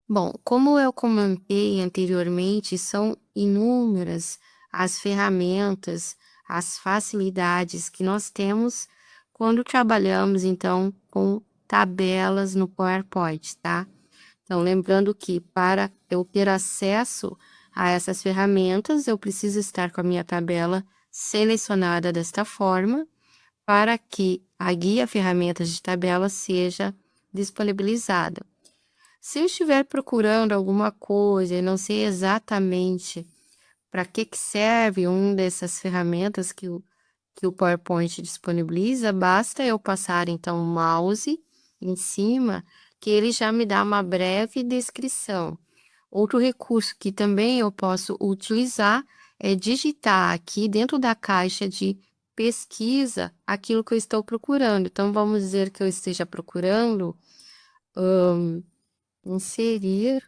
Bom, como eu comentei anteriormente, são inúmeras as ferramentas, as facilidades que nós temos quando trabalhamos, então, com tabelas no PowerPoint, tá? Então, lembrando que para eu ter acesso a essas ferramentas, eu preciso estar com a minha tabela selecionada desta forma, para que a guia ferramentas de tabela seja disponibilizada. Se eu estiver procurando alguma coisa e não sei exatamente para que serve uma dessas ferramentas que o PowerPoint disponibiliza, basta eu passar então o mouse em cima, que ele já me dá uma breve descrição. Outro recurso que também eu posso utilizar é digitar aqui dentro da caixa de pesquisa aquilo que eu estou procurando. Então, vamos dizer que eu esteja procurando inserir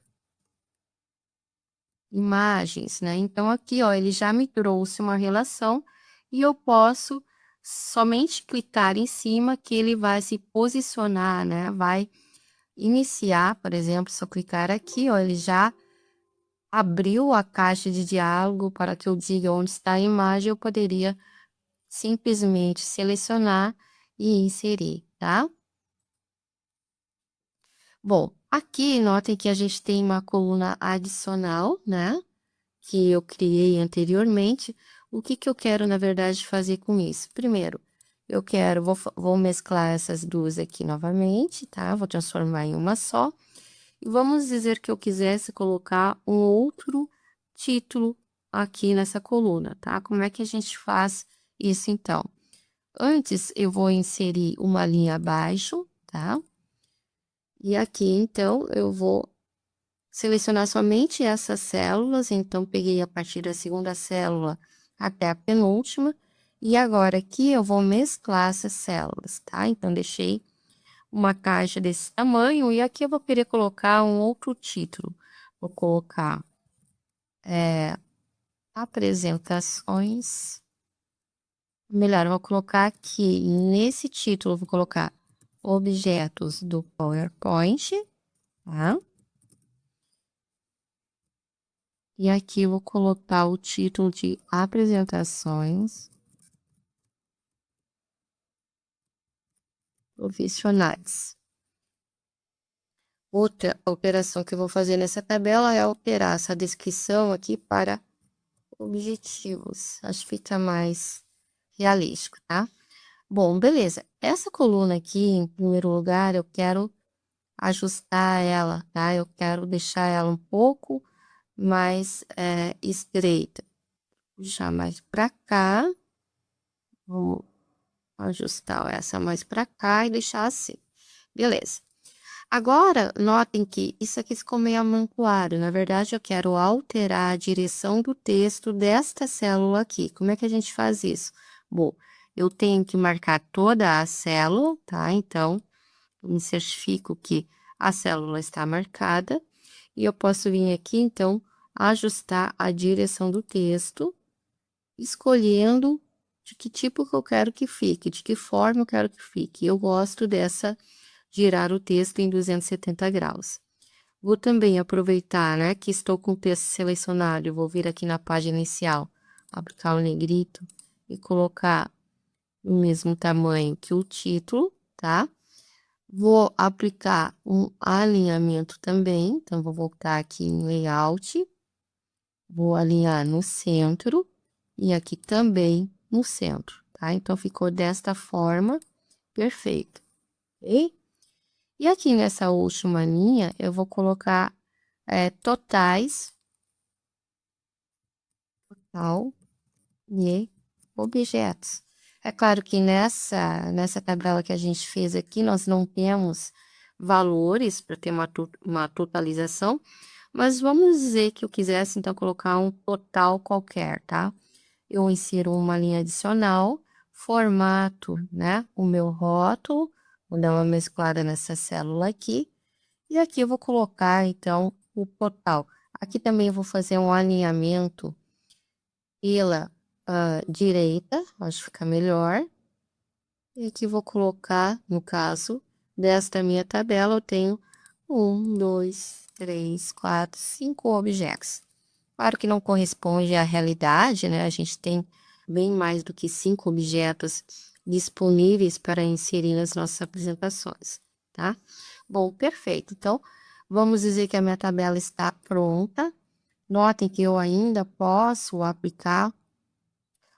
imagens, né? Então, aqui, ó, ele já me trouxe uma relação e eu posso somente clicar em cima que ele vai se posicionar, né? Vai iniciar, por exemplo, se eu clicar aqui, ó, ele já abriu a caixa de diálogo para que eu diga onde está a imagem, eu poderia simplesmente selecionar e inserir, tá? Bom, aqui notem que a gente tem uma coluna adicional, né? Que eu criei anteriormente. O que que eu quero, na verdade, fazer com isso? Primeiro, eu quero, vou mesclar essas duas aqui novamente, tá? Vou transformar em uma só. E vamos dizer que eu quisesse colocar um outro título aqui nessa coluna, tá? Como é que a gente faz isso, então? Antes, eu vou inserir uma linha abaixo, tá? E aqui, então, eu vou selecionar somente essas células, então peguei a partir da segunda célula até a penúltima, e agora aqui eu vou mesclar essas células, tá? Então, deixei uma caixa desse tamanho, e aqui eu vou querer colocar um outro título. Vou colocar apresentações, melhor, eu vou colocar aqui, nesse título, vou colocar objetos do PowerPoint, tá? E aqui eu vou colocar o título de apresentações profissionais. Outra operação que eu vou fazer nessa tabela é alterar essa descrição aqui para objetivos. Acho que fica mais realístico, tá? Bom, beleza. Essa coluna aqui, em primeiro lugar, eu quero ajustar ela, tá? Eu quero deixar ela um pouco mais estreita. Puxar mais para cá. Vamos ajustar essa mais para cá e deixar assim. Beleza. Agora, notem que isso aqui ficou meio amontoado. Na verdade, eu quero alterar a direção do texto desta célula aqui. Como é que a gente faz isso? Bom, eu tenho que marcar toda a célula, tá? Então, eu me certifico que a célula está marcada. E eu posso vir aqui, então, ajustar a direção do texto, escolhendo de que tipo que eu quero que fique, de que forma eu quero que fique. Eu gosto dessa girar o texto em 270 graus. Vou também aproveitar, né, que estou com o texto selecionado, vou vir aqui na página inicial, aplicar o negrito e colocar o mesmo tamanho que o título, tá? Vou aplicar um alinhamento também, então vou voltar aqui em layout, vou alinhar no centro e aqui também no centro, tá? Então, ficou desta forma, perfeito, ok? E aqui nessa última linha, eu vou colocar totais, total e objetos. É claro que nessa tabela que a gente fez aqui, nós não temos valores para ter uma totalização, mas vamos dizer que eu quisesse, então, colocar um total qualquer, tá? Eu insiro uma linha adicional, formato, né, o meu rótulo, vou dar uma mesclada nessa célula aqui, e aqui eu vou colocar, então, o total. Aqui também eu vou fazer um alinhamento pela direita, acho que fica melhor. E aqui vou colocar, no caso, desta minha tabela, eu tenho 1, 2, 3, 4, 5 objetos. Claro que não corresponde à realidade, né? A gente tem bem mais do que 5 objetos disponíveis para inserir nas nossas apresentações, tá? Bom, perfeito. Então, vamos dizer que a minha tabela está pronta. Notem que eu ainda posso aplicar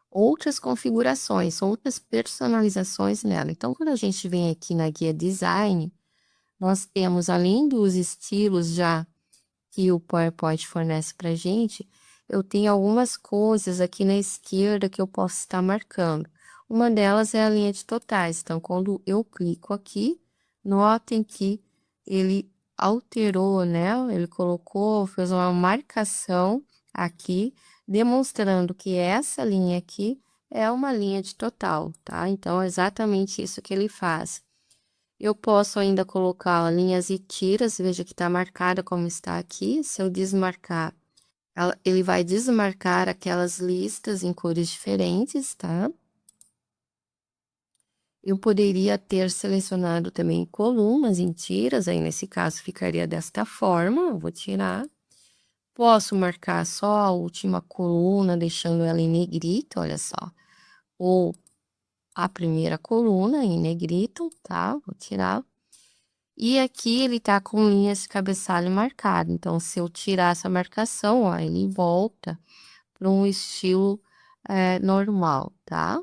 outras configurações, outras personalizações nela. Então, quando a gente vem aqui na guia Design, nós temos, além dos estilos já que o PowerPoint fornece para gente, eu tenho algumas coisas aqui na esquerda que eu posso estar marcando. Uma delas é a linha de totais. Então, quando eu clico aqui, notem que ele alterou, né? Ele colocou, fez uma marcação aqui, demonstrando que essa linha aqui é uma linha de total, tá? Então, é exatamente isso que ele faz. Eu posso ainda colocar linhas e tiras, veja que está marcada como está aqui. Se eu desmarcar, ele vai desmarcar aquelas listas em cores diferentes, tá? Eu poderia ter selecionado também colunas em tiras, aí nesse caso ficaria desta forma, eu vou tirar. Posso marcar só a última coluna, deixando ela em negrito, olha só. Ou a primeira coluna em negrito, tá? Vou tirar. E aqui ele tá com linhas de cabeçalho marcado, então se eu tirar essa marcação, ó, ele volta para um estilo normal, tá?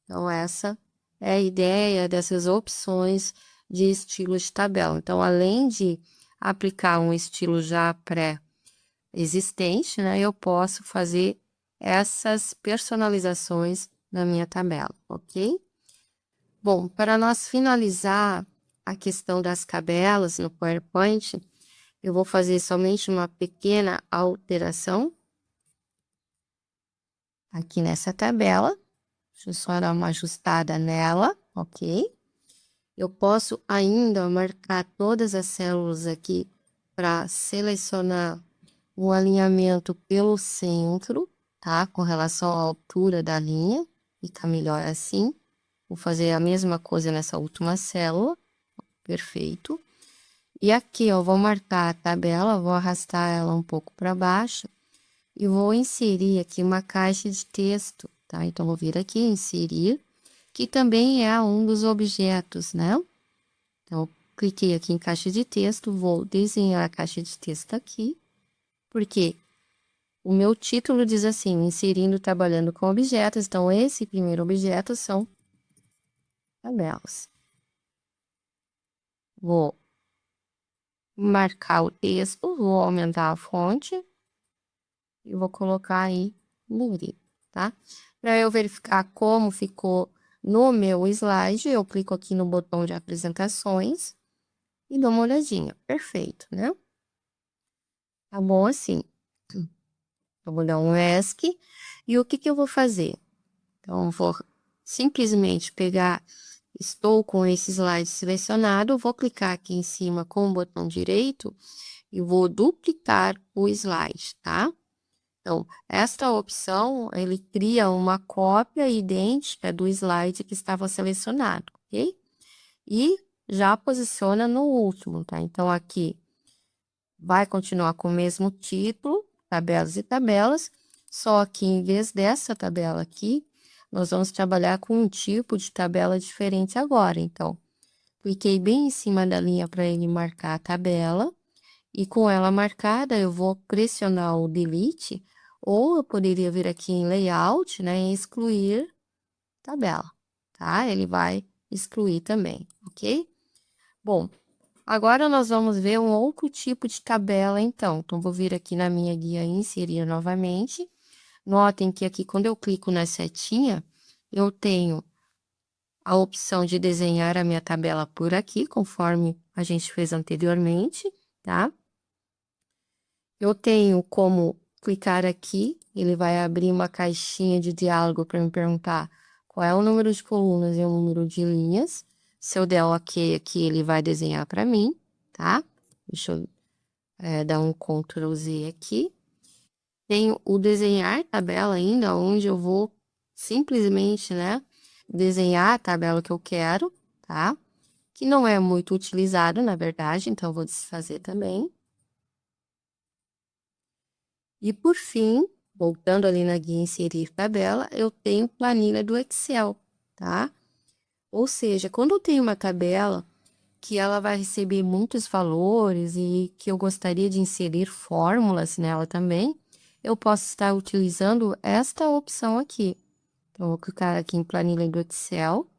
Então essa é a ideia dessas opções de estilo de tabela. Então, além de aplicar um estilo já pré-existente, né, eu posso fazer essas personalizações na minha tabela, ok? Bom, para nós finalizar a questão das tabelas no PowerPoint, eu vou fazer somente uma pequena alteração aqui nessa tabela. Deixa eu só dar uma ajustada nela, ok? Eu posso ainda marcar todas as células aqui para selecionar um alinhamento pelo centro, tá? Com relação à altura da linha, fica melhor assim. Vou fazer a mesma coisa nessa última célula, perfeito. E aqui, ó, vou marcar a tabela, vou arrastar ela um pouco para baixo e vou inserir aqui uma caixa de texto, tá? Então, vou vir aqui, inserir, que também é um dos objetos, né? Então, cliquei aqui em caixa de texto, vou desenhar a caixa de texto aqui, porque o meu título diz assim, inserindo, trabalhando com objetos. Então, esse primeiro objeto são tabelas. Vou marcar o texto, vou aumentar a fonte e vou colocar aí no grid, tá? Para eu verificar como ficou no meu slide, eu clico aqui no botão de apresentações e dou uma olhadinha. Perfeito, né? Tá bom assim. Eu vou dar um ESC e o que que eu vou fazer? Então, eu vou simplesmente pegar, estou com esse slide selecionado, vou clicar aqui em cima com o botão direito e vou duplicar o slide, tá? Então, esta opção, ele cria uma cópia idêntica do slide que estava selecionado, ok? E já posiciona no último, tá? Então, aqui vai continuar com o mesmo título, tabelas e tabelas, só que em vez dessa tabela aqui, nós vamos trabalhar com um tipo de tabela diferente agora. Então, cliquei bem em cima da linha para ele marcar a tabela, e com ela marcada, eu vou pressionar o Delete, ou eu poderia vir aqui em Layout, né, e excluir tabela, tá? Ele vai excluir também, ok? Bom, agora nós vamos ver um outro tipo de tabela, então. Então, vou vir aqui na minha guia e inserir novamente. Notem que aqui, quando eu clico na setinha, eu tenho a opção de desenhar a minha tabela por aqui, conforme a gente fez anteriormente, tá? Eu tenho como clicar aqui, ele vai abrir uma caixinha de diálogo para me perguntar qual é o número de colunas e o número de linhas. Se eu der OK aqui, ele vai desenhar para mim, tá? Deixa eu dar um Ctrl Z aqui. Tenho o desenhar tabela ainda, onde eu vou simplesmente, né, desenhar a tabela que eu quero, tá? Que não é muito utilizado, na verdade, então eu vou desfazer também. E por fim, voltando ali na guia inserir tabela, eu tenho planilha do Excel, tá? Ou seja, quando eu tenho uma tabela que ela vai receber muitos valores e que eu gostaria de inserir fórmulas nela também, eu posso estar utilizando esta opção aqui. Então, vou clicar aqui em planilha do Excel.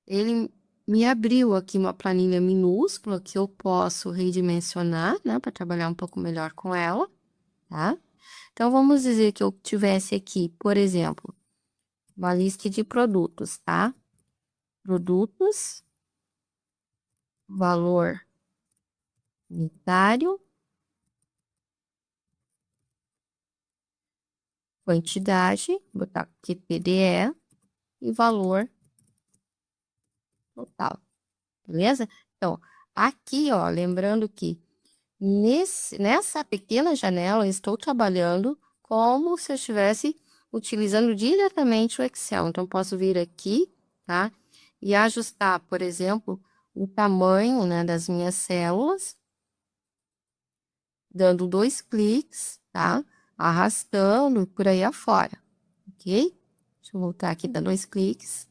Ele me abriu aqui uma planilha minúscula que eu posso redimensionar, né, para trabalhar um pouco melhor com ela, tá? Então, vamos dizer que eu tivesse aqui, por exemplo, uma lista de produtos, tá? Produtos, valor unitário, quantidade, botar aqui PDE e valor total, beleza? Então, aqui, ó, lembrando que nessa pequena janela, eu estou trabalhando como se eu estivesse utilizando diretamente o Excel. Então, posso vir aqui, tá? E ajustar, por exemplo, o tamanho, né, das minhas células, dando 2 cliques, tá? Arrastando por aí afora, ok? Deixa eu voltar aqui, dar 2 cliques.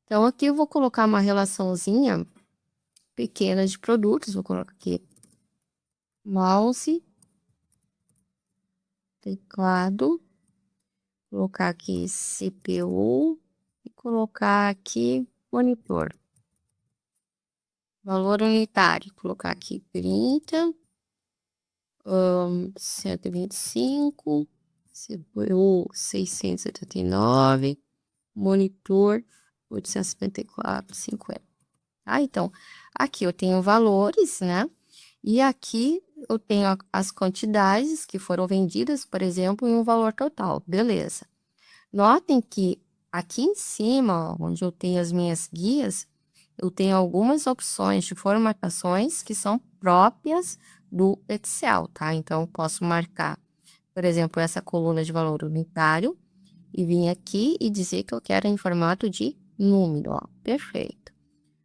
Então, aqui eu vou colocar uma relaçãozinha pequena de produtos. Vou colocar aqui mouse, teclado, colocar aqui CPU e colocar aqui monitor. Valor unitário, colocar aqui 30, 125, CPU 679, monitor 874,50. Ah, então, aqui eu tenho valores, né? E aqui eu tenho as quantidades que foram vendidas, por exemplo, em um valor total. Beleza. Notem que aqui em cima, ó, onde eu tenho as minhas guias, eu tenho algumas opções de formatações que são próprias do Excel, tá? Então, eu posso marcar, por exemplo, essa coluna de valor unitário e vir aqui e dizer que eu quero em formato de número, ó. Perfeito.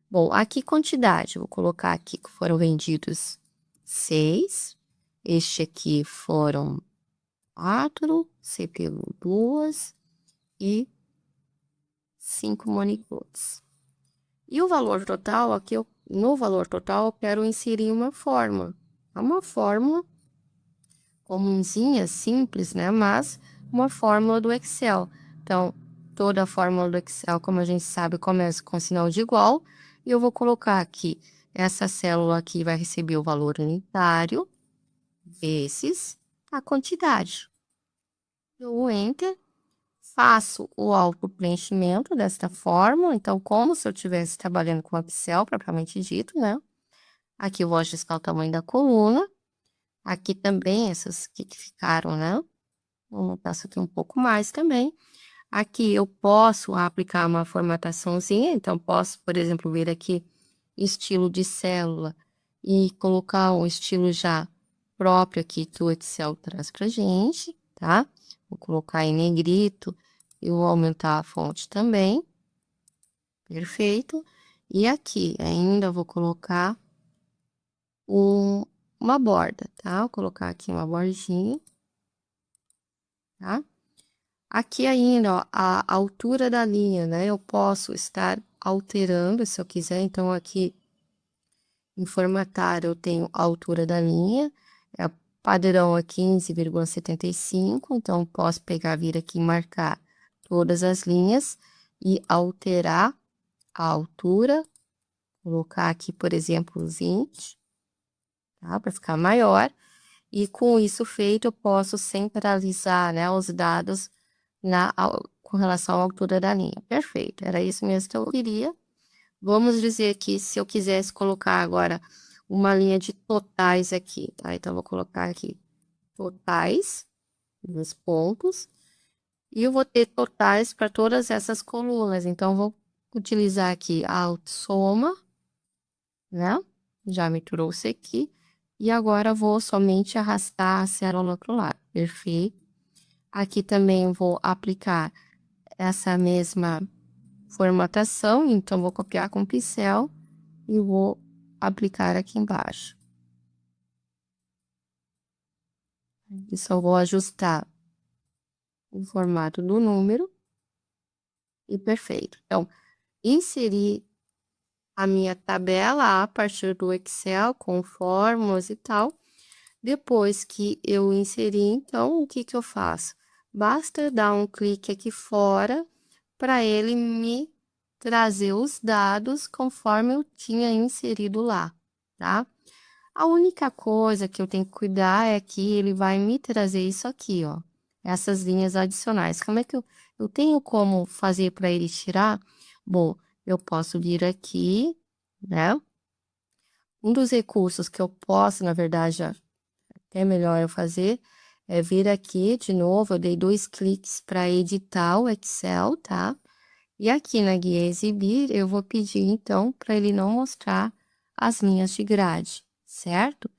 Bom, aqui quantidade, vou colocar aqui que foram vendidos 6. Este aqui foram 4, CPU 2 e 5 monitores. E o valor total, aqui no valor total, eu quero inserir uma fórmula. É uma fórmula comunzinha, simples, né? Mas uma fórmula do Excel. Então, toda a fórmula do Excel, como a gente sabe, começa com sinal de igual. E eu vou colocar aqui, essa célula aqui vai receber o valor unitário, vezes a quantidade. Dou Enter, faço o auto-preenchimento desta fórmula. Então, como se eu estivesse trabalhando com Excel, propriamente dito, né? Aqui eu vou ajustar o tamanho da coluna. Aqui também, essas que ficaram, né? Vou aumentar isso aqui um pouco mais também. Aqui eu posso aplicar uma formataçãozinha, então posso, por exemplo, vir aqui estilo de célula e colocar um estilo já próprio aqui que o Excel traz pra gente, tá? Vou colocar em negrito e vou aumentar a fonte também. Perfeito. E aqui ainda vou colocar uma borda, tá? Vou colocar aqui uma bordinha, tá? Aqui ainda, ó, a altura da linha, né? Eu posso estar alterando se eu quiser. Então, aqui em formatar, eu tenho a altura da linha. É padrão é 15,75. Então, posso pegar, vir aqui e marcar todas as linhas e alterar a altura. Colocar aqui, por exemplo, 20, tá? Para ficar maior. E com isso feito, eu posso centralizar, né, os dados com relação à altura da linha. Perfeito, era isso mesmo que eu queria. Vamos dizer que se eu quisesse colocar agora uma linha de totais aqui, tá? Então, eu vou colocar aqui totais, nos pontos, e eu vou ter totais para todas essas colunas. Então, vou utilizar aqui a autossoma, né? Já me trouxe aqui. E agora, vou somente arrastar a célula para o lado. Perfeito. Aqui também vou aplicar essa mesma formatação, então vou copiar com pincel e vou aplicar aqui embaixo. E só vou ajustar o formato do número e perfeito. Então, inseri a minha tabela a partir do Excel com fórmulas e tal. Depois que eu inseri, então, o que que eu faço? Basta dar um clique aqui fora para ele me trazer os dados conforme eu tinha inserido lá, tá? A única coisa que eu tenho que cuidar é que ele vai me trazer isso aqui, ó, essas linhas adicionais. Como é que eu tenho como fazer para ele tirar? Bom, eu posso vir aqui, né? Um dos recursos que eu posso, na verdade, é melhor eu fazer é vir aqui de novo. Eu dei 2 cliques para editar o Excel, tá? E aqui na guia exibir, eu vou pedir então para ele não mostrar as linhas de grade, certo?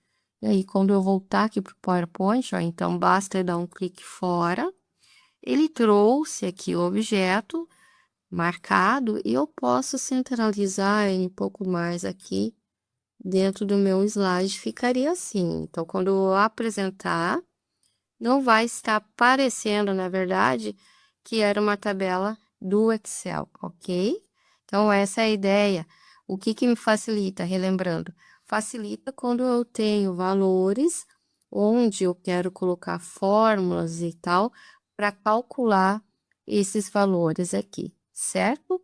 E aí, quando eu voltar aqui para o PowerPoint, ó, então basta eu dar um clique fora. Ele trouxe aqui o objeto marcado e eu posso centralizar ele um pouco mais aqui dentro do meu slide. Ficaria assim. Então, quando eu apresentar, não vai estar aparecendo, na verdade, que era uma tabela do Excel, ok? Então, essa é a ideia. O que que me facilita? Relembrando, facilita quando eu tenho valores onde eu quero colocar fórmulas e tal para calcular esses valores aqui, certo?